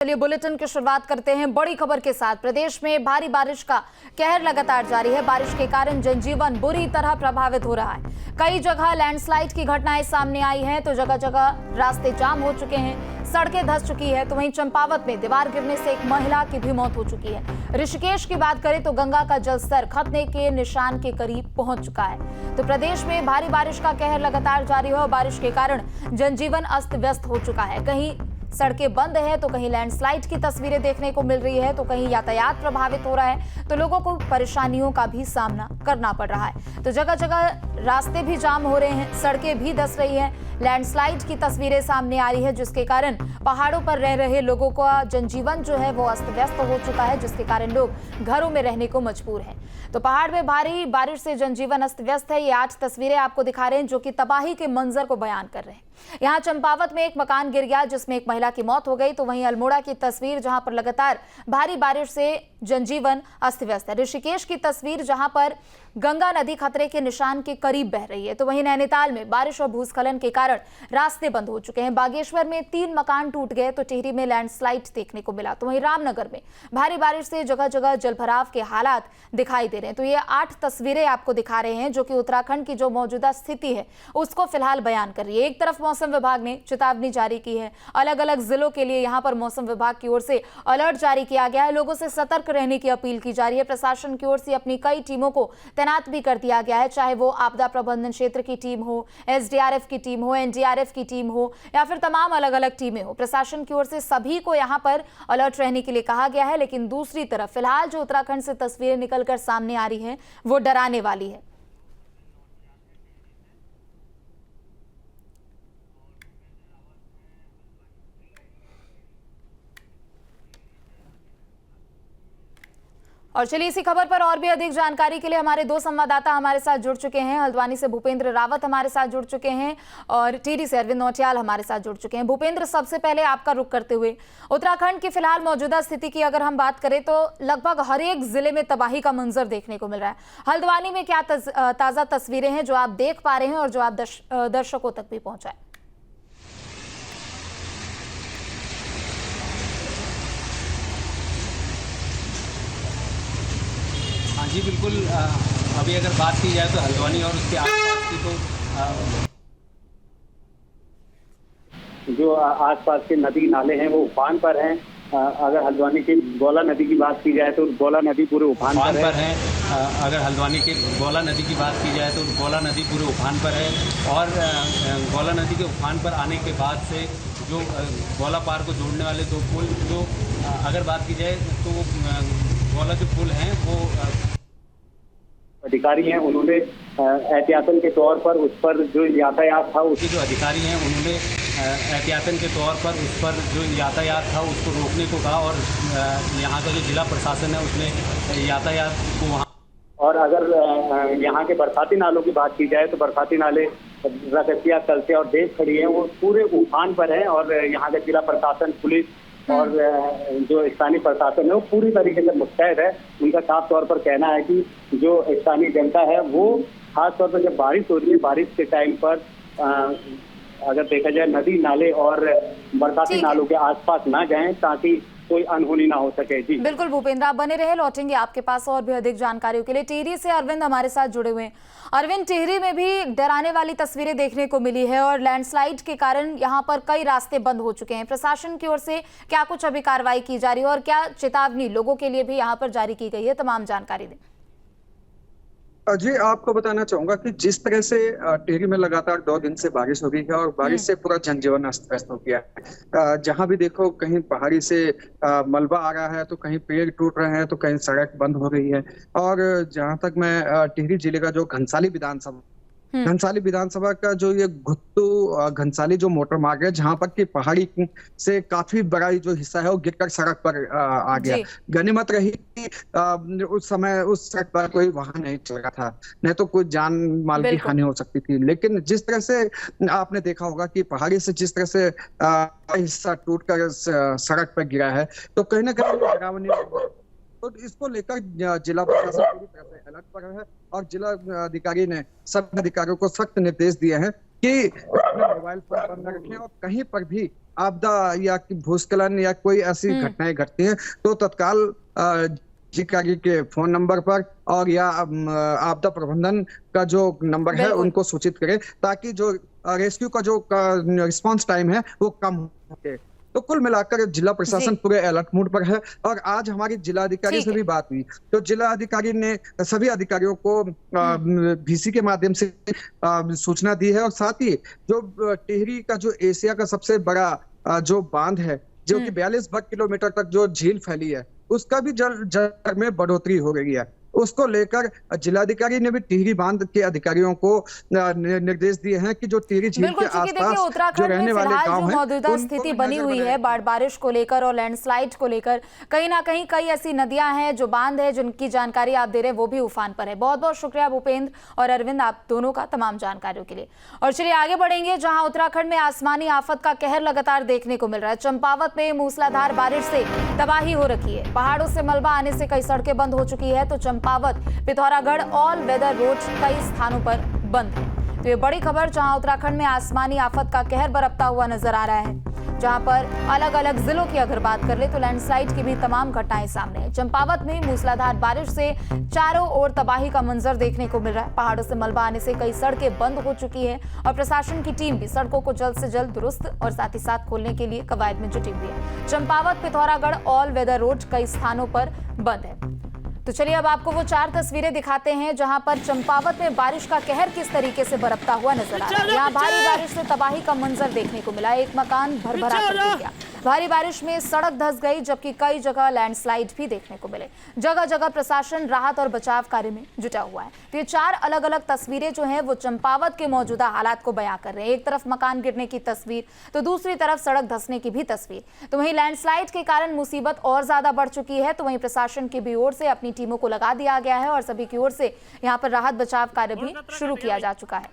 चलिए बुलेटिन की शुरुआत करते हैं बड़ी खबर के साथ। प्रदेश में भारी बारिश का कहर लगातार जारी है। बारिश के कारण जनजीवन बुरी तरह प्रभावित हो रहा है। कई जगह लैंडस्लाइड की घटनाएं सामने आई हैं, तो जगह जगह रास्ते जाम हो चुके हैं, सड़कें धंस चुकी है। तो वहीं चंपावत में दीवार गिरने से एक महिला की भी मौत हो चुकी है। ऋषिकेश की बात करें तो गंगा का जलस्तर खतरे के निशान के करीब पहुंच चुका है। तो प्रदेश में भारी बारिश का कहर लगातार जारी है और बारिश के कारण जनजीवन अस्त व्यस्त हो चुका है। कहीं सड़कें बंद है तो कहीं लैंडस्लाइड की तस्वीरें देखने को मिल रही है, तो कहीं यातायात प्रभावित हो रहा है, तो लोगों को परेशानियों का भी सामना करना पड़ रहा है। तो जगह जगह रास्ते भी जाम हो रहे हैं, सड़कें भी धंस रही हैं, लैंडस्लाइड की तस्वीरें सामने आ रही है, जिसके कारण पहाड़ों पर रह रहे लोगों का जनजीवन जो है वो अस्त व्यस्त हो चुका है, जिसके कारण लोग घरों में रहने को मजबूर हैं। तो पहाड़ में भारी बारिश से जनजीवन अस्त व्यस्त है। ये 8 तस्वीरें आपको दिखा रहे हैं जो कि तबाही के मंजर को बयान कर रहे हैं। यहाँ चंपावत में एक मकान गिर गया जिसमें एक महिला की मौत हो गई। तो वहीं अल्मोड़ा की तस्वीर जहां पर लगातार भारी बारिश से जनजीवन अस्त व्यस्त है। ऋषिकेश की तस्वीर जहां पर गंगा नदी खतरे के निशान के करीब बह रही है। तो वहीं नैनीताल में बारिश और भूस्खलन के कारण रास्ते बंद हो चुके हैं। बागेश्वर में 3 मकान टूट गए, तो टिहरी में लैंडस्लाइड देखने को मिला। तो वहीं रामनगर में भारी बारिश से जगह जगह जलभराव के हालात दिखाई दे रहे हैं। तो ये 8 तस्वीरें आपको दिखा रहे हैं जो कि उत्तराखंड की जो मौजूदा स्थिति है उसको फिलहाल बयान कर रही है। एक तरफ मौसम विभाग ने चेतावनी जारी की है, अलग अलग जिलों के लिए यहाँ पर मौसम विभाग की ओर से अलर्ट जारी किया गया है। लोगों से सतर्क रहने की अपील की जा रही है। प्रशासन की ओर से अपनी कई टीमों को तैनात भी कर दिया गया है, चाहे वो आपदा प्रबंधन क्षेत्र की टीम हो, एसडीआरएफ की टीम हो, एनडीआरएफ की टीम हो या फिर तमाम अलग अलग टीमें हो। प्रशासन की ओर से सभी को यहां पर अलर्ट रहने के लिए कहा गया है। लेकिन दूसरी तरफ फिलहाल जो उत्तराखंड से तस्वीरें निकलकर सामने आ रही हैं वो डराने वाली है। और चलिए इसी खबर पर और भी अधिक जानकारी के लिए हमारे 2 संवाददाता हमारे साथ जुड़ चुके हैं। हल्द्वानी से भूपेंद्र रावत हमारे साथ जुड़ चुके हैं और टिहरी से अरविंद नौटियाल हमारे साथ जुड़ चुके हैं। भूपेंद्र, सबसे पहले आपका रुख करते हुए उत्तराखंड की फिलहाल मौजूदा स्थिति की अगर हम बात करें तो लगभग हर एक जिले में तबाही का मंजर देखने को मिल रहा है। हल्द्वानी में क्या ताजा तस्वीरें हैं जो आप देख पा रहे हैं और जो आप दर्शकों तक भी पहुंचाए? हाँ जी बिल्कुल। अभी अगर बात की जाए तो हल्द्वानी और उसके आसपास की तो जो आसपास के नदी नाले हैं वो उफान पर हैं। अगर हल्द्वानी की गौला नदी की बात की जाए तो गौला नदी पूरे उफान पर है। अगर हल्द्वानी की गौला नदी की बात की जाए तो गौला नदी पूरे उफान पर है और गौला नदी के उफान पर आने के बाद से जो गौला पार को जोड़ने वाले 2 पुल जो अगर बात की जाए तो वो गौला जो पुल हैं वो अधिकारी हैं उन्होंने एहतियातन के तौर पर उस पर जो यातायात था उसके जो अधिकारी हैं उन्होंने एहतियातन के तौर पर उस पर जो यातायात था उसको रोकने को कहा और यहाँ का जो जिला प्रशासन है उसने यातायात को वहाँ। और अगर यहाँ के बरसाती नालों की बात की जाए तो बरसाती नाले रकसिया, कलसे और देश खड़ी हैं वो पूरे उफान पर हैं और यहाँ का जिला प्रशासन, पुलिस और जो स्थानीय प्रशासन है वो पूरी तरीके से मुस्तैद है। उनका साफ तौर पर कहना है कि जो स्थानीय जनता है वो खास तौर पर जब बारिश हो रही है, बारिश के टाइम पर अगर देखा जाए नदी नाले और बरसाती नालों के आसपास ना जाएं ताकि कोई अनहोनी ना हो सके। जी बिल्कुल भूपेंद्र, आप बने रहे, लौटेंगे आपके पास और भी अधिक जानकारियों के लिए। टिहरी से अरविंद हमारे साथ जुड़े हुए हैं। अरविंद, टिहरी में भी डराने वाली तस्वीरें देखने को मिली है और लैंडस्लाइड के कारण यहाँ पर कई रास्ते बंद हो चुके हैं। प्रशासन की ओर से क्या कुछ अभी कार्रवाई की जा रही है और क्या चेतावनी लोगों के लिए भी यहाँ पर जारी की गई है? तमाम जानकारी दें। जी, आपको बताना चाहूंगा कि जिस तरह से टिहरी में लगातार 2 दिन से बारिश हो रही है और बारिश से पूरा जनजीवन अस्त व्यस्त हो गया है। जहां भी देखो कहीं पहाड़ी से मलबा आ रहा है, तो कहीं पेड़ टूट रहे हैं, तो कहीं सड़क बंद हो रही है। और जहां तक मैं टिहरी जिले का जो घनसाली विधानसभा का जो ये घुत्तू घनसाली जो मोटर मार्ग है, जहां पर की पहाड़ी से काफी बड़ा जो हिस्सा है वो गिरकर सड़क पर आ गया। गनीमत रही कि उस समय उस सड़क पर कोई वाहन नहीं चल रहा था, नहीं तो कोई जान माल की हानि हो सकती थी। लेकिन जिस तरह से आपने देखा होगा कि पहाड़ी से जिस तरह से हिस्सा टूटकर सड़क पर गिरा है, तो कहीं ना कहीं तो इसको लेकर जिला प्रशासन पूरी तरह से अलर्ट पर है और जिला अधिकारी ने सभी अधिकारियों को सख्त निर्देश दिए हैं कि अपने मोबाइल फोन बंद न रखें और कहीं पर भी आपदा या भूस्खलन या कोई ऐसी घटनाएं घटती हैं तो तत्काल अधिकारी के फोन नंबर पर और या आपदा प्रबंधन का जो नंबर है उनको सूचित करें, ताकि जो रेस्क्यू का जो रिस्पांस टाइम है वो कम हो सके। तो कुल मिलाकर जिला प्रशासन पूरे अलर्ट मोड पर है। और आज हमारी जिला अधिकारी से भी बात हुई तो जिला अधिकारी ने सभी अधिकारियों को VC के माध्यम से सूचना दी है, और साथ ही जो टिहरी का जो एशिया का सबसे बड़ा जो बांध है, जो कि 42 वर्ग किलोमीटर तक जो झील फैली है, उसका भी जल में बढ़ोतरी हो रही है। उसको लेकर जिलाधिकारी ने भी टिहरी बांध के अधिकारियों को निर्देश दिए हैं कि जो टिहरी झील के आसपास जो रहने वाले गांव हैं, मौजूदा स्थिति बनी हुई है बाढ़ बारिश को लेकर और लैंडस्लाइड को लेकर, कहीं ना कहीं कई ऐसी नदियां हैं जो बांध है जिनकी जानकारी आप दे रहे हैं वो भी उफान पर है। बहुत बहुत शुक्रिया भूपेंद्र और अरविंद आप दोनों का तमाम जानकारियों के लिए। और चलिए आगे बढ़ेंगे, जहां उत्तराखंड में आसमानी आफत का कहर लगातार देखने को मिल रहा है। चंपावत में मूसलाधार बारिश से तबाही हो रखी है, पहाड़ों से मलबा आने से कई सड़कें बंद हो चुकी है। तो Champawat Pithoragarh all weather road कई स्थानों पर बंद है। तो ये बड़ी खबर, जहां उत्तराखंड में आसमानी आफत का कहर बरपता हुआ नजर आ रहा है, जहां पर अलग अलग जिलों की अगर बात कर ले तो लैंडस्लाइड की भी तमाम घटनाएं सामने है। चंपावत में मूसलाधार बारिश से चारों ओर तबाही का मंजर देखने को मिल रहा है। पहाड़ों से मलबा आने से कई सड़कें बंद हो चुकी है और प्रशासन की टीम भी सड़कों को जल्द से जल्द दुरुस्त और साथ ही साथ खोलने के लिए कवायद में जुटी हुई है। Champawat Pithoragarh all weather road कई स्थानों पर बंद है। तो चलिए अब आपको वो 4 तस्वीरें दिखाते हैं जहां पर चंपावत में बारिश का कहर किस तरीके से बरपता हुआ नजर आ रहा है। यहाँ भारी बारिश से तबाही का मंजर देखने को मिला, एक मकान भरभरा कर गिर गया। भारी बारिश में सड़क धंस गई, जबकि कई जगह लैंडस्लाइड भी देखने को मिले। जगह जगह प्रशासन राहत और बचाव कार्य में जुटा हुआ है। तो ये 4 अलग अलग तस्वीरें जो हैं वो चंपावत के मौजूदा हालात को बयां कर रहे हैं। एक तरफ मकान गिरने की तस्वीर तो दूसरी तरफ सड़क धंसने की भी तस्वीर। तो वहीं लैंडस्लाइड के कारण मुसीबत और ज्यादा बढ़ चुकी है। तो वहीं प्रशासन की भी ओर से अपनी टीमों को लगा दिया गया है और सभी की ओर से यहाँ पर राहत बचाव कार्य भी शुरू किया जा चुका है।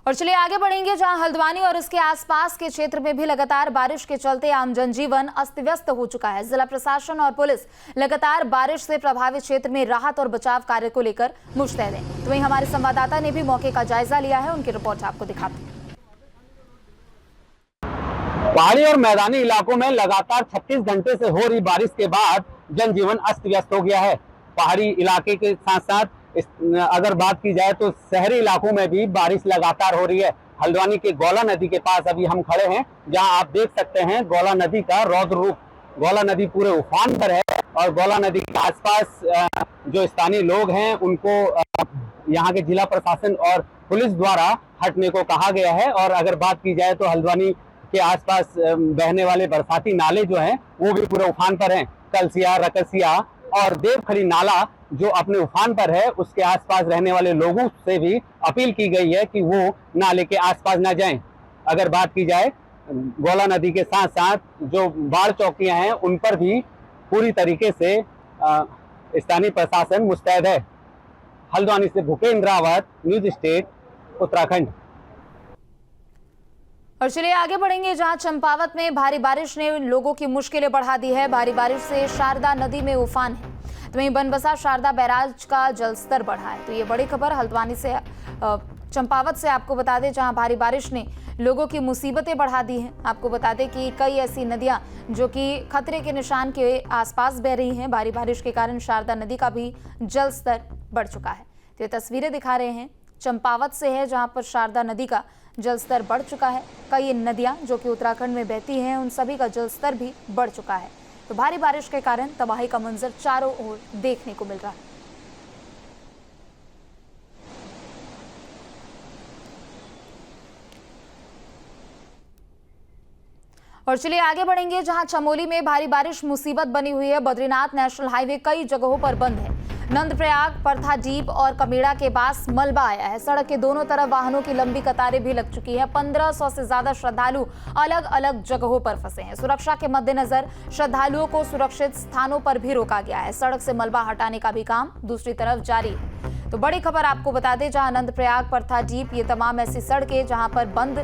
और चलिए आगे बढ़ेंगे, जहां हल्द्वानी और उसके आसपास के क्षेत्र में भी लगातार बारिश के चलते आम जनजीवन अस्त व्यस्त हो चुका है। जिला प्रशासन और पुलिस लगातार बारिश से प्रभावित क्षेत्र में राहत और बचाव कार्य को लेकर मुस्तैद है। तो वहीं हमारे संवाददाता ने भी मौके का जायजा लिया है, उनकी रिपोर्ट आपको दिखाते हैं। पहाड़ी और मैदानी इलाकों में लगातार 36 घंटे से हो रही बारिश के बाद जनजीवन अस्त व्यस्त हो गया है। पहाड़ी इलाके के साथ साथ अगर बात की जाए तो शहरी इलाकों में भी बारिश लगातार हो रही है। हल्द्वानी के गौला नदी के पास अभी हम खड़े हैं, जहां आप देख सकते हैं गौला नदी का रौद्र रूप। गौला नदी पूरे उफान पर है और गौला नदी के आसपास जो स्थानीय लोग हैं उनको यहाँ के जिला प्रशासन और पुलिस द्वारा हटने को कहा गया है। और अगर बात की जाए तो हल्द्वानी के आसपास बहने वाले बरसाती नाले जो हैं वो भी पूरे उफान पर हैं। कलसिया, रकसिया और देवखली नाला जो अपने उफान पर है, उसके आसपास रहने वाले लोगों से भी अपील की गई है कि वो नाले के आसपास ना जाएं। अगर बात की जाए गौला नदी के साथ साथ जो बाढ़ चौकियां हैं उन पर भी पूरी तरीके से स्थानीय प्रशासन मुस्तैद है। हल्द्वानी से भूपेंद्र रावत, न्यूज स्टेट, उत्तराखंड। और चलिए आगे बढ़ेंगे, जहां चंपावत में भारी बारिश ने लोगों की मुश्किलें बढ़ा दी है। भारी बारिश से शारदा नदी में उफान है। तो वहीं बनबसा शारदा बैराज का जलस्तर बढ़ा है। तो ये बड़ी खबर हल्द्वानी से चंपावत से आपको बता दें, जहां भारी बारिश ने लोगों की मुसीबतें बढ़ा दी हैं। आपको बता दें कि कई ऐसी नदियां जो कि खतरे के निशान के आसपास बह रही हैं। भारी बारिश के कारण शारदा नदी का भी जलस्तर बढ़ चुका है। तो ये तस्वीरें दिखा रहे हैं चंपावत से है, जहां पर शारदा नदी का जलस्तर बढ़ चुका है। कई नदियां जो कि उत्तराखंड में बहती हैं उन सभी का जलस्तर भी बढ़ चुका है। तो भारी बारिश के कारण तबाही का मंजर चारों ओर देखने को मिल रहा है। और चलिए आगे बढ़ेंगे, जहां चमोली में भारी बारिश मुसीबत बनी हुई है। बद्रीनाथ नेशनल हाईवे कई जगहों पर बंद है। नंदप्रयाग, परथाडीप और कमेड़ा के पास मलबा आया है। सड़क के दोनों तरफ वाहनों की लंबी कतारें भी लग चुकी है। 1500 से ज्यादा श्रद्धालु अलग अलग जगहों पर फंसे हैं। सुरक्षा के मद्देनजर श्रद्धालुओं को सुरक्षित स्थानों पर भी रोका गया है। सड़क से मलबा हटाने का भी काम दूसरी तरफ जारी है। तो बड़ी खबर आपको बता दें, जहां आनंद प्रयाग पर था डीप, ये तमाम ऐसी सड़कें जहां पर बंद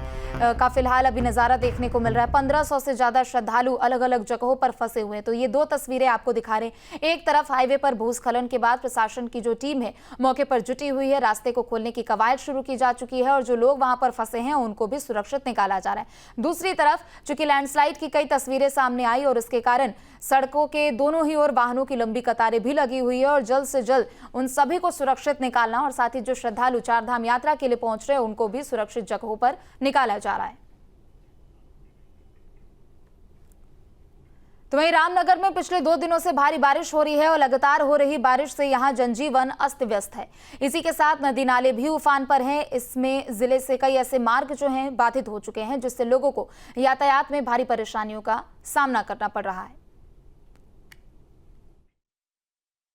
का फिलहाल अभी नजारा देखने को मिल रहा है। 1500 से ज्यादा श्रद्धालु अलग अलग जगहों पर फंसे हुए हैं। तो ये दो तस्वीरें आपको दिखा रहे हैं। एक तरफ हाईवे पर भूस्खलन के बाद प्रशासन की जो टीम है मौके पर जुटी हुई है, रास्ते को खोलने की कवायद शुरू की जा चुकी है और जो लोग वहां पर फंसे हैं उनको भी सुरक्षित निकाला जा रहा है। दूसरी तरफ चूंकि लैंडस्लाइड की कई तस्वीरें सामने आई और इसके कारण सड़कों के दोनों ही ओर वाहनों की लंबी कतारें भी लगी हुई है और जल्द से जल्द उन सभी को सुरक्षित निकालना और साथ ही जो श्रद्धालु चारधाम यात्रा के लिए पहुंच रहे हैं उनको भी सुरक्षित जगहों पर निकाला जा रहा है। तो वहीं रामनगर में पिछले 2 दिनों से भारी बारिश हो रही है और लगातार हो रही बारिश से यहां जनजीवन अस्त व्यस्त है। इसी के साथ नदी नाले भी उफान पर हैं। इसमें जिले से कई ऐसे मार्ग जो हैं बाधित हो चुके हैं, जिससे लोगों को यातायात में भारी परेशानियों का सामना करना पड़ रहा है।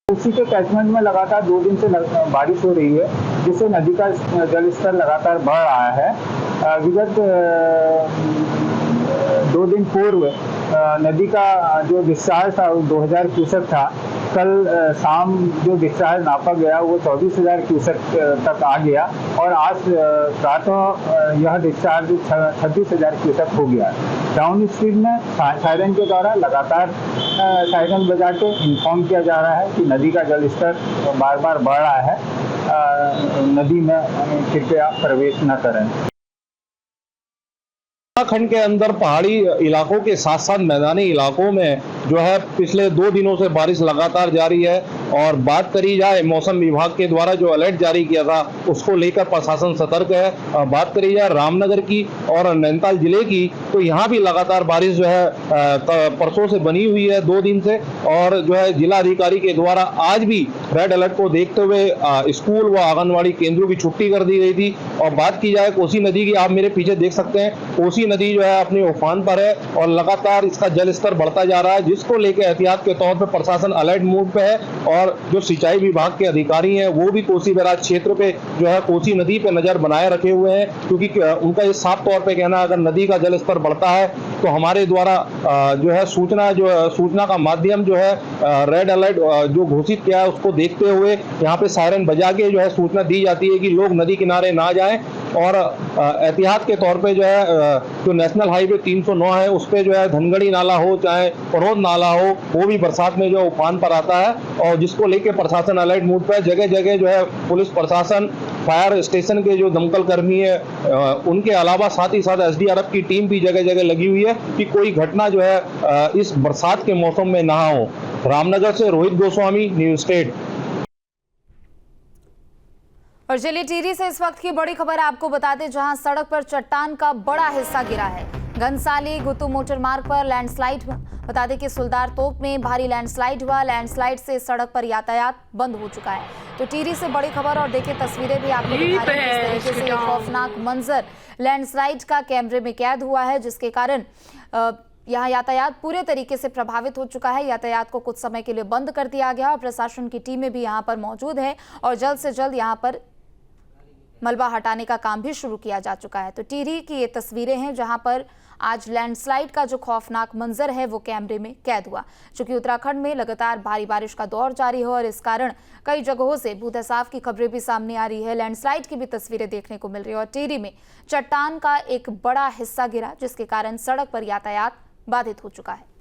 उसी के कैचमेंट में लगातार 2 दिन से बारिश हो रही है, जिससे नदी का जल स्तर लगातार बढ़ रहा है। विगत 2 दिन पूर्व नदी का जो डिस्चार्ज था वो 2000 क्यूसेक था। कल शाम जो डिस्चार्ज नापा गया वो 24,000 क्यूसेक तक आ गया और आज प्रातः यह डिस्चार्ज 36,000 क्यूसेक हो गया। डाउन स्ट्रीम में सायरन के द्वारा लगातार सायरन बजा के इन्फॉर्म किया जा रहा है कि नदी का जल स्तर बार बार बढ़ रहा है, नदी में कृपया प्रवेश न करें। उत्तराखंड के अंदर पहाड़ी इलाकों के साथ साथ मैदानी इलाकों में जो है पिछले 2 दिनों से बारिश लगातार जारी है और बात करी जाए मौसम विभाग के द्वारा जो अलर्ट जारी किया था उसको लेकर प्रशासन सतर्क है। बात करी जाए रामनगर की और नैनीताल जिले की, तो यहाँ भी लगातार बारिश जो है परसों से बनी हुई है 2 दिन से और जो है जिला अधिकारी के द्वारा आज भी रेड अलर्ट को देखते हुए स्कूल व आंगनबाड़ी केंद्रों की छुट्टी कर दी गई थी। और बात की जाए कोसी नदी की, आप मेरे पीछे देख सकते हैं कोसी नदी जो है अपने उफान पर है और लगातार इसका जल स्तर बढ़ता जा रहा है, जिसको लेकर एहतियात के तौर पर प्रशासन अलर्ट मोड पे है और जो सिंचाई विभाग के अधिकारी हैं वो भी कोसी बैराज क्षेत्र पे जो है कोसी नदी पे नजर बनाए रखे हुए हैं, क्योंकि उनका ये साफ तौर पे कहना है अगर नदी का जल स्तर बढ़ता है तो हमारे द्वारा जो है सूचना का माध्यम जो है रेड अलर्ट जो घोषित किया है उसको देखते हुए यहाँ पे सायरन बजा के जो है सूचना दी जाती है कि लोग नदी किनारे ना जाएं और एहतियात के तौर पे जो है जो नेशनल हाईवे 309 है उस पे जो है धनगढ़ी नाला हो चाहे परोद नाला हो वो भी बरसात में जो उफान पर आता है और जिसको लेके प्रशासन अलर्ट मोड पे जगह जगह जो है पुलिस प्रशासन, फायर स्टेशन के जो दमकल कर्मी है उनके अलावा साथ ही साथ SDRF की टीम भी जगह जगह लगी हुई है कि कोई घटना जो है इस बरसात के मौसम में ना हो। रामनगर से रोहित गोस्वामी, न्यूज स्टेट। और चलिए टिहरी से इस वक्त की बड़ी खबर आपको बता दें, जहां सड़क पर चट्टान का बड़ा हिस्सा गिरा है। घनसाली गुत्तू मोटर मार्ग पर लैंडस्लाइड हुआ। बता दें कि सुल्तान तोप में भारी लैंडस्लाइड हुआ। लैंडस्लाइड से सड़क पर यातायात बंद हो चुका है। तो टिहरी से बड़ी खबर और देखिए तस्वीरें भी आपको दिखा रहे हैं। किस तरीके से खौफनाक मंजर लैंडस्लाइड का कैमरे में कैद हुआ है, जिसके कारण यहाँ यातायात पूरे तरीके से प्रभावित हो चुका है। यातायात को कुछ समय के लिए बंद कर दिया गया और प्रशासन की टीमें भी यहाँ पर मौजूद है और जल्द से जल्द यहाँ पर मलबा हटाने का काम भी शुरू किया जा चुका है। तो टिहरी की ये तस्वीरें हैं जहां पर आज लैंडस्लाइड का जो खौफनाक मंजर है वो कैमरे में कैद हुआ। चूंकि उत्तराखंड में लगातार भारी बारिश का दौर जारी है और इस कारण कई जगहों से भूदसाव की खबरें भी सामने आ रही है। लैंडस्लाइड की भी तस्वीरें देखने को मिल रही है और टिहरी में चट्टान का एक बड़ा हिस्सा गिरा, जिसके कारण सड़क पर यातायात बाधित हो चुका है।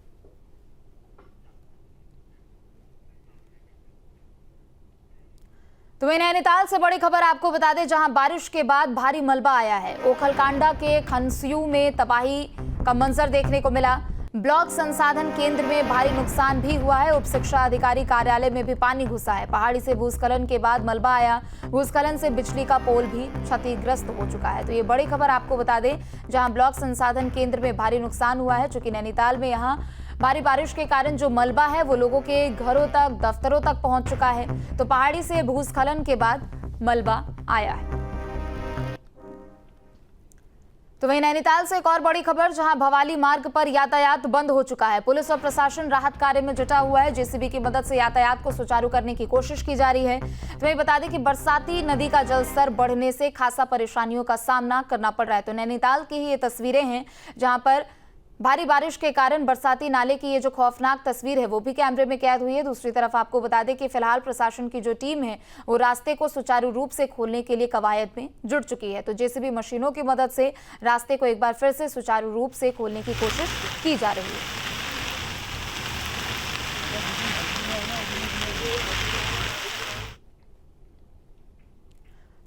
तो नैनीताल से बड़ी खबर आपको बता दें, जहां बारिश के बाद भारी मलबा आया है। ओखलकांडा के खनस्यू में तबाही का मंजर देखने को मिला। ब्लॉक संसाधन केंद्र में भारी नुकसान भी हुआ है। उप शिक्षा अधिकारी कार्यालय में भी पानी घुसा है। पहाड़ी से भूस्खलन के बाद मलबा आया। भूस्खलन से बिजली का पोल भी क्षतिग्रस्त हो चुका है। तो ये बड़ी खबर आपको बता दें, जहां ब्लॉक संसाधन केंद्र में भारी नुकसान हुआ है। चूंकि नैनीताल में यहाँ भारी बारिश के कारण जो मलबा है वो लोगों के घरों तक, दफ्तरों तक पहुंच चुका है। तो पहाड़ी से भूस्खलन के बाद मलबा आया है। तो वहीं नैनीताल से एक और बड़ी खबर, जहां भवाली मार्ग पर यातायात बंद हो चुका है। पुलिस और प्रशासन राहत कार्य में जुटा हुआ है। JCB की मदद से यातायात को सुचारू करने की कोशिश की जा रही है। तो वहीं बता दें कि बरसाती नदी का जलस्तर बढ़ने से खासा परेशानियों का सामना करना पड़ रहा है। तो नैनीताल की ही ये तस्वीरें हैं, जहां पर भारी बारिश के कारण बरसाती नाले की ये जो खौफनाक तस्वीर है वो भी कैमरे में कैद हुई है। दूसरी तरफ आपको बता दें कि फिलहाल प्रशासन की जो टीम है वो रास्ते को सुचारू रूप से खोलने के लिए कवायद में जुट चुकी है। तो जेसीबी मशीनों की मदद से रास्ते को एक बार फिर से सुचारू रूप से खोलने की कोशिश की जा रही है।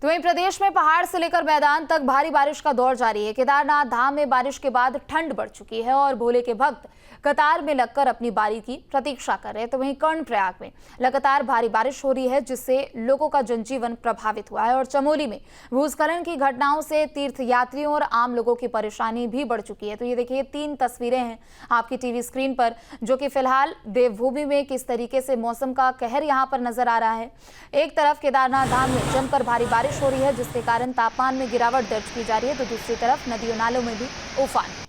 तो वहीं प्रदेश में पहाड़ से लेकर मैदान तक भारी बारिश का दौर जारी है। केदारनाथ धाम में बारिश के बाद ठंड बढ़ चुकी है और भोले के भक्त कतार में लगकर अपनी बारी की प्रतीक्षा कर रहे हैं। तो वहीं कर्णप्रयाग में लगातार भारी बारिश हो रही है जिससे लोगों का जनजीवन प्रभावित हुआ है और चमोली में भूस्खलन की घटनाओं से तीर्थयात्रियों और आम लोगों की परेशानी भी बढ़ चुकी है। तो ये देखिए 3 तस्वीरें हैं आपकी टीवी स्क्रीन पर, जो कि फिलहाल देवभूमि में किस तरीके से मौसम का कहर यहाँ पर नजर आ रहा है। एक तरफ केदारनाथ धाम में जमकर भारी बारिश हो रही है जिसके कारण तापमान में गिरावट दर्ज की जा रही है, तो दूसरी तरफ नदियों नालों में भी उफान।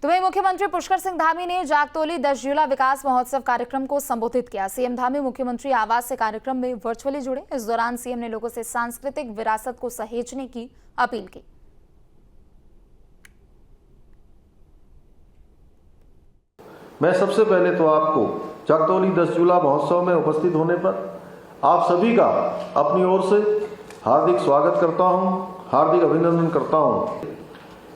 तो वहीं मुख्यमंत्री पुष्कर सिंह धामी ने जागतोली 10 जिला विकास महोत्सव कार्यक्रम को संबोधित किया। सीएम धामी मुख्यमंत्री आवास से कार्यक्रम में वर्चुअली जुड़े। इस दौरान सीएम ने लोगों से सांस्कृतिक विरासत को सहेजने की अपील की। मैं सबसे पहले तो आपको जागतोली 10 जिला महोत्सव में उपस्थित होने पर आप सभी का अपनी ओर से हार्दिक स्वागत करता हूं, हार्दिक अभिनंदन करता हूं।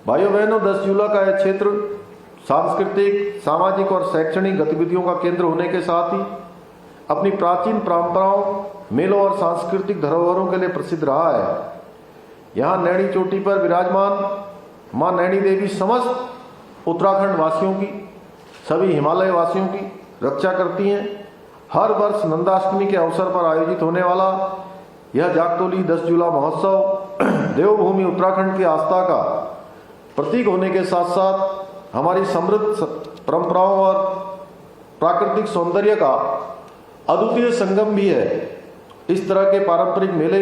भाइयों बहनों, 10 जिला का यह क्षेत्र सांस्कृतिक, सामाजिक और शैक्षणिक गतिविधियों का केंद्र होने के साथ ही अपनी प्राचीन परंपराओं, मेलों और सांस्कृतिक धरोहरों के लिए प्रसिद्ध रहा है। यहाँ नैनी चोटी पर विराजमान मां नैनी देवी समस्त उत्तराखंड वासियों की, सभी हिमालय वासियों की रक्षा करती हैं। हर वर्ष नंदाष्टमी के अवसर पर आयोजित होने वाला यह जागतोली 10 जिला महोत्सव देवभूमि उत्तराखंड की आस्था का प्रतीक होने के साथ साथ हमारी समृद्ध परंपराओं और प्राकृतिक सौंदर्य का अद्वितीय संगम भी है। इस तरह के पारंपरिक मेले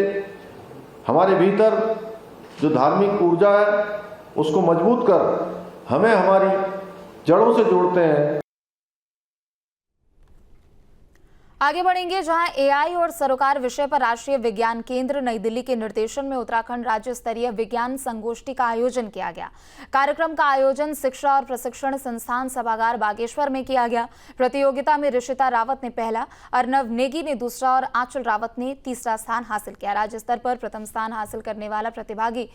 हमारे भीतर जो धार्मिक ऊर्जा है उसको मजबूत कर हमें हमारी जड़ों से जोड़ते हैं। आगे बढ़ेंगे जहां एआई और सरोकार विषय पर राष्ट्रीय विज्ञान केंद्र नई दिल्ली के निर्देशन में उत्तराखंड राज्य स्तरीय विज्ञान संगोष्ठी का आयोजन किया गया। कार्यक्रम का आयोजन शिक्षा और प्रशिक्षण संस्थान सभागार बागेश्वर में किया गया। प्रतियोगिता में ऋषिता रावत ने पहला, अर्नव नेगी ने दूसरा और आंचल रावत ने तीसरा स्थान हासिल किया। राज्य स्तर पर प्रथम स्थान हासिल करने वाला प्रतिभागी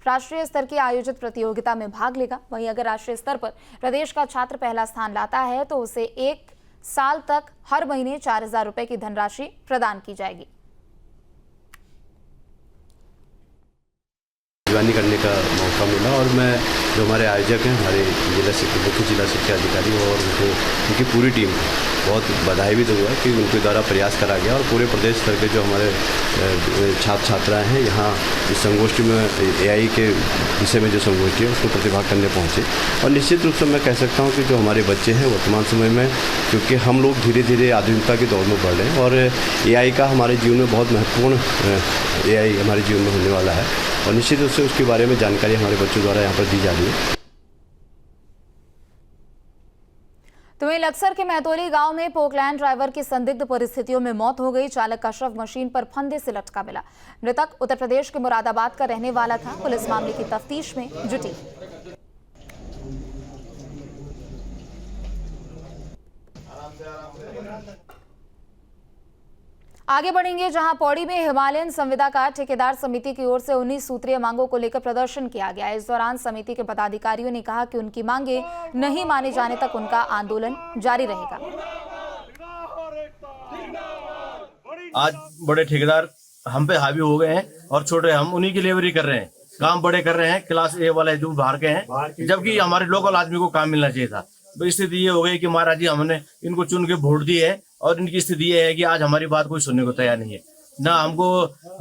राष्ट्रीय स्तर की आयोजित प्रतियोगिता में भाग लेगा। वहीं अगर राष्ट्रीय स्तर पर प्रदेश का छात्र पहला स्थान लाता है तो उसे 1 साल तक हर महीने 4000 रुपए की धनराशि प्रदान की जाएगी। निगरानी करने का मौका मिला और मैं जो हमारे आयोजक हैं, हमारे मुख्य जिला शिक्षा अधिकारी और उनकी पूरी टीम बहुत बधाई भी दूंगा कि उनके द्वारा प्रयास करा गया और पूरे प्रदेश स्तर के जो हमारे छात्र छात्राएं हैं यहाँ इस संगोष्ठी में एआई के विषय में जो संगोष्ठी है उसको प्रतिभाग करने पहुँचे। और निश्चित रूप से मैं कह सकता हूँ कि जो हमारे बच्चे हैं वर्तमान समय में, क्योंकि हम लोग धीरे धीरे आधुनिकता की दौड़ में बढ़ रहे हैं और एआई का हमारे जीवन में बहुत महत्वपूर्ण एआई हमारे जीवन में होने वाला है और निश्चित रूप से उसके बारे में जानकारी हमारे बच्चों द्वारा यहाँ पर दी जा रही है। तो वहीं लक्सर के महतौली गांव में पोकलैंड ड्राइवर की संदिग्ध परिस्थितियों में मौत हो गई। चालक का शव मशीन पर फंदे से लटका मिला। मृतक उत्तर प्रदेश के मुरादाबाद का रहने वाला था। पुलिस मामले की तफ्तीश में जुटी। आगे बढ़ेंगे जहां पौड़ी में हिमालयन संविदा का ठेकेदार समिति की ओर से 19 सूत्रीय मांगों को लेकर प्रदर्शन किया गया। इस दौरान समिति के पदाधिकारियों ने कहा कि उनकी मांगे नहीं माने जाने तक उनका आंदोलन जारी रहेगा। आज बड़े ठेकेदार हम पे हावी हो गए हैं और छोटे हम उन्हीं की लेवरी कर रहे हैं। काम बड़े कर रहे हैं, क्लास ए वाले जो बाहर के हैं, जबकि हमारे लोकल आदमी को काम मिलना चाहिए था। तो स्थिति ये हो गई कि महाराज जी हमने इनको चुन के वोट दी है और इनकी स्थिति ये है कि आज हमारी बात कोई सुनने को तैयार नहीं है। ना हमको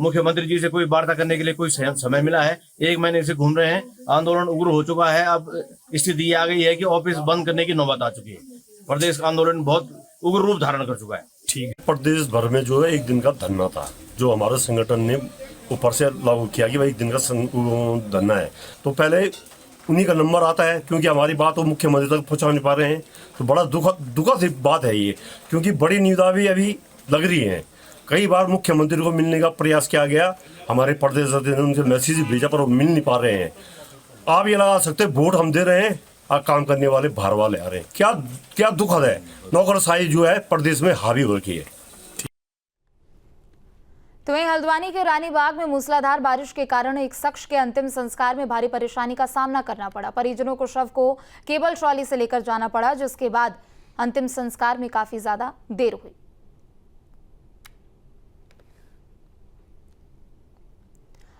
मुख्यमंत्री जी से कोई वार्ता करने के लिए कोई समय मिला है। 1 महीने से घूम रहे हैं, आंदोलन उग्र हो चुका है। अब स्थिति ये आ गई है कि ऑफिस बंद करने की नौबत आ चुकी है। प्रदेश का आंदोलन बहुत उग्र रूप धारण कर चुका है। ठीक है, प्रदेश भर में जो है 1 दिन का धरना था, जो हमारे संगठन ने ऊपर से लागू किया कि भाई 1 दिन का धरना है। तो पहले उन्हीं का नंबर आता है, क्योंकि हमारी बात वो मुख्यमंत्री तक पहुंचा नहीं पा रहे हैं। तो बड़ा दुखद बात है ये, क्योंकि बड़ी निविदा भी अभी लग रही है। कई बार मुख्यमंत्री को मिलने का प्रयास किया गया, हमारे प्रदेश अध्यक्ष ने उनसे मैसेज भेजा पर वो मिल नहीं पा रहे हैं। आप ये लगा सकते वोट हम दे रहे हैं और काम करने वाले बाहर वाले आ रहे हैं। क्या क्या दुखद है, नौकरशाही जो है प्रदेश में हावी हो रखी है। तो वहीं हल्द्वानी के रानीबाग में मूसलाधार बारिश के कारण एक शख्स के अंतिम संस्कार में भारी परेशानी का सामना करना पड़ा। परिजनों को शव को केबल ट्रॉली से लेकर जाना पड़ा, जिसके बाद अंतिम संस्कार में काफी ज्यादा देर हुई।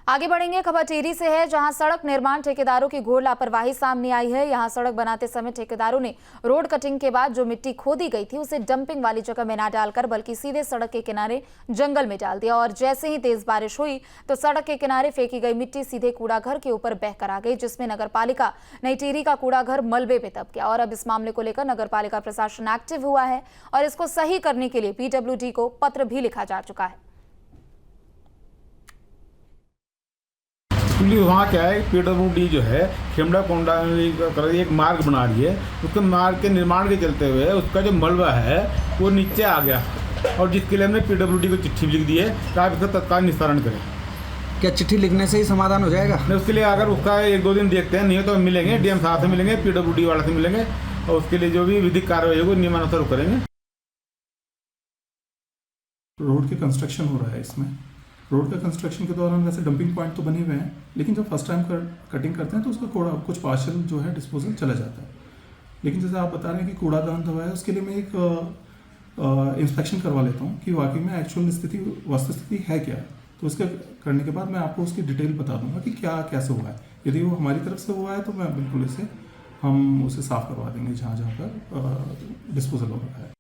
आगे बढ़ेंगे, खबर टिहरी से है, जहां सड़क निर्माण ठेकेदारों की घोर लापरवाही सामने आई है। यहां सड़क बनाते समय ठेकेदारों ने रोड कटिंग के बाद जो मिट्टी खोदी गई थी उसे डंपिंग वाली जगह में ना डालकर बल्कि सीधे सड़क के किनारे जंगल में डाल दिया और जैसे ही तेज बारिश हुई तो सड़क के किनारे फेंकी गई मिट्टी सीधे कूड़ाघर के ऊपर बहकर आ गई, जिसमें नगरपालिका नई टिहरी का कूड़ाघर मलबे में दब गया। और अब इस मामले को लेकर नगरपालिका प्रशासन एक्टिव हुआ है और इसको सही करने के लिए PWD को पत्र भी लिखा जा चुका है। वहाँ क्या है, PWD जो है खेमड़ा कोंडा एक मार्ग बना रही है, उसके मार्ग के निर्माण के चलते हुए उसका जो मलबा है वो नीचे आ गया और जिसके लिए हमने PWD को चिट्ठी लिख दी है कि आप इसका तत्काल निस्तारण करें। क्या चिट्ठी लिखने से ही समाधान हो जाएगा? नहीं, उसके लिए अगर उसका 1-2 दिन देखते हैं, नहीं तो मिलेंगे DM साहब से मिलेंगे, PWD वाला से मिलेंगे और उसके लिए जो भी विधिक कार्रवाई होगी नियमानुसार करेंगे। रोड के कंस्ट्रक्शन हो रहा है, इसमें रोड का कंस्ट्रक्शन के दौरान वैसे डंपिंग पॉइंट तो बने हुए हैं, लेकिन जब फर्स्ट टाइम कटिंग करते हैं तो उसका कूड़ा कुछ पार्शल जो है डिस्पोजल चला जाता है। लेकिन जैसे आप बता रहे हैं कि कूड़ादान दवा है, उसके लिए मैं एक इंस्पेक्शन करवा लेता हूँ कि वाकई में एक्चुअल स्थिति वस्तुस्थिति है क्या है। तो उसके करने के बाद मैं आपको उसकी डिटेल बता दूंगा कि क्या कैसे हुआ है। यदि वो हमारी तरफ से हुआ है तो मैं बिल्कुल हम उसे साफ करवा देंगे जहाँ पर डिस्पोजल हो रहा है।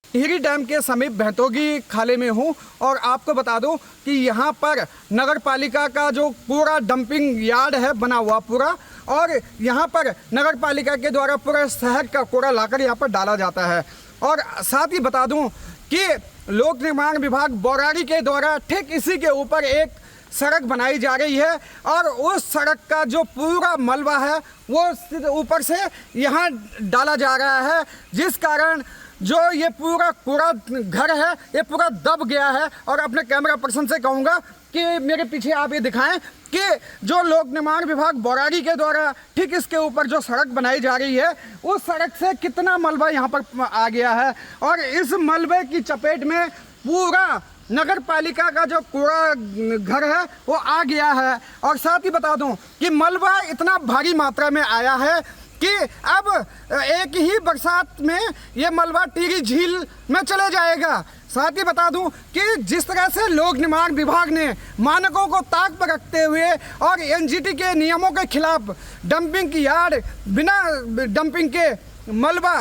टिहरी डैम के समीप बहतोगी खाले में हूँ और आपको बता दूं कि यहाँ पर नगर पालिका का जो पूरा डंपिंग यार्ड है बना हुआ पूरा, और यहाँ पर नगर पालिका के द्वारा पूरा शहर का कूड़ा लाकर यहाँ पर डाला जाता है। और साथ ही बता दूं कि लोक निर्माण विभाग बौराड़ी के द्वारा ठीक इसी के ऊपर एक सड़क बनाई जा रही है और उस सड़क का जो पूरा मलबा है वो ऊपर से यहाँ डाला जा रहा है, जिस कारण जो ये पूरा कूड़ा घर है ये पूरा दब गया है। और अपने कैमरा पर्सन से कहूँगा कि मेरे पीछे आप ये दिखाएं कि जो लोक निर्माण विभाग बौराड़ी के द्वारा ठीक इसके ऊपर जो सड़क बनाई जा रही है उस सड़क से कितना मलबा यहाँ पर आ गया है और इस मलबे की चपेट में पूरा नगर पालिका का जो कूड़ा घर है वो आ गया है। और साथ ही बता दूं कि मलबा इतना भारी मात्रा में आया है कि अब एक ही बरसात में ये मलबा टिहरी झील में चले जाएगा। साथ ही बता दूं कि जिस तरह से लोक निर्माण विभाग ने मानकों को ताक पर रखते हुए और NGT के नियमों के खिलाफ डंपिंग की यार्ड बिना डंपिंग के मलबा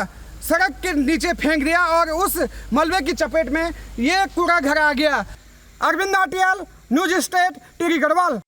सड़क के नीचे फेंक दिया और उस मलबे की चपेट में ये कूड़ा घर आ गया। Arvind Nautiyal, news state, Tehri Garhwal.